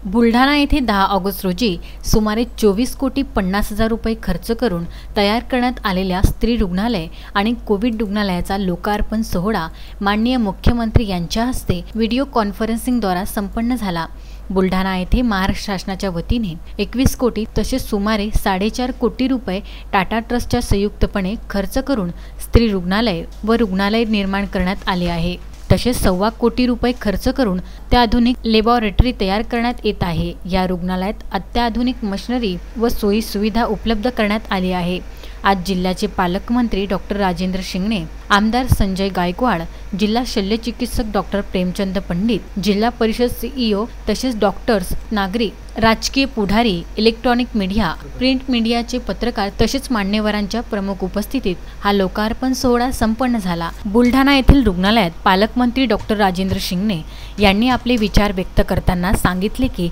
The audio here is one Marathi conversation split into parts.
बुलढाणा येथे 10 ऑगस्ट रोजी सुमारे 24 कोटी 50 हजार रुपये खर्च करून तयार करण्यात आलेल्या स्त्री रुग्णालय आणि कोविड रुग्णालयाचा लोकार्पण सोहळा माननीय मुख्यमंत्री यांच्या हस्ते व्हिडिओ कॉन्फरन्सिंगद्वारे संपन्न झाला। बुलढाणा येथे महाराष्ट्र शासनाच्या वतीने 21 कोटी तसेच सुमारे 4.5 कोटी रुपये टाटा ट्रस्टच्या संयुक्तपणे खर्च करून स्त्री रुग्णालय व रुग्णालय निर्माण करण्यात आले आहे। तसेच 1.25 कोटी रुपये खर्च करून अत्याधुनिक लॅबोरेटरी तयार करण्यात येत आहे। या रुग्णालयात अत्याधुनिक मशिनरी व सोयी सुविधा उपलब्ध करण्यात आली आहे। आज जिल्ह्याचे पालकमंत्री डॉक्टर राजेंद्र शिंगणे, आमदार संजय गायकवाड, जिल्हा शल्यचिकित्सक डॉक्टर प्रेमचंद पंडित, जिल्हा परिषद सीईओ तसेच डॉक्टर्स, नागरिक, राजकीय पुढारी, इलेक्ट्रॉनिक मीडिया, प्रिंट मीडियाचे पत्रकार तसेच मान्यवरांच्या प्रमुख उपस्थितीत हा लोकार्पण सोहळा संपन्न झाला। बुलढाणा येथील रुग्णालयात पालकमंत्री डॉक्टर राजेंद्र शिंगणे यांनी आपले विचार व्यक्त करताना सांगितले की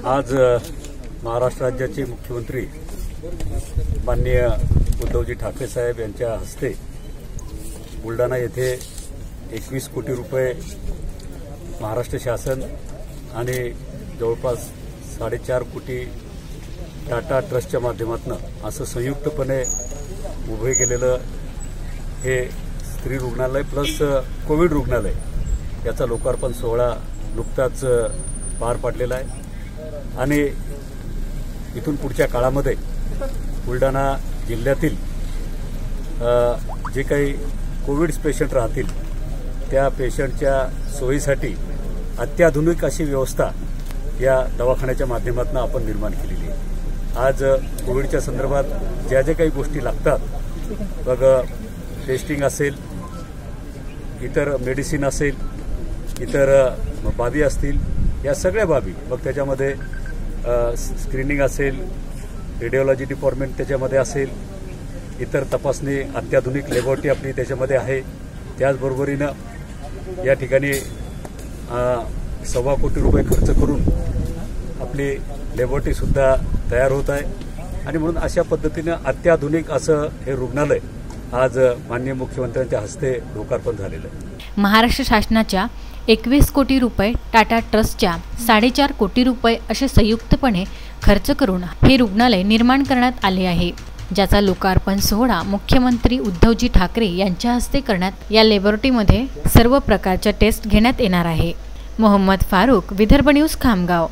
आज महाराष्ट्र राज्याचे मुख्यमंत्री माननीय उद्धवजी ठाकरे साहेब यांच्या हस्ते बुलढाणा येथे 21 कोटी रुपये महाराष्ट्र शासन आणि जवळपास 4.5 कोटी टाटा ट्रस्टच्या माध्यमातून असं संयुक्तपणे उभे केलेलं हे स्त्री रुग्णालय प्लस कोविड रुग्णालय याचा लोकार्पण सोहळा नुकताच पार पडलेला आहे आणि इथून पुढच्या काळामध्ये बुलढाणा जिल्ह्यातील जे काही कोविड पेशंट राहतील त्या पेशंटच्या सोयीसाठी अत्याधुनिक अशी व्यवस्था या दवाखान्याच्या माध्यमातून आपण निर्माण केलेली आहे। आज कोविडच्या संदर्भात ज्या ज्या काही गोष्टी लागतात मग टेस्टिंग असेल, इतर मेडिसिन असेल, इतर बाबी असतील, या सगळ्या बाबी मग त्याच्यामध्ये स्क्रीनिंग असेल, रेडिओलॉजी डिपार्टमेंट त्याच्यामध्ये असेल, इतर तपासणी अत्याधुनिक लॅबोरेटरी आपली त्याच्यामध्ये आहे। त्याचबरोबरीनं या ठिकाणी 1.25 कोटी रुपये खर्च करून आपली लॅबोरेटरीसुद्धा तयार होत आहे आणि म्हणून अशा पद्धतीनं अत्याधुनिक असं हे रुग्णालय आज माननीय मुख्यमंत्र्यांच्या हस्ते लोकार्पण झालेलं आहे। महाराष्ट्र शासनाच्या 21 कोटी रुपये टाटा ट्रस्टच्या 4.5 कोटी रुपये असे संयुक्तपणे खर्च करून हे रुग्णालय निर्माण करण्यात आले आहे, ज्याचा लोकार्पण सोहळा मुख्यमंत्री उद्धवजी ठाकरे यांच्या हस्ते करण्यात या लॅबोरेटरीमध्ये सर्व प्रकारच्या टेस्ट घेण्यात येणार आहे। मोहम्मद फारूक, विदर्भ न्यूज, खामगाव।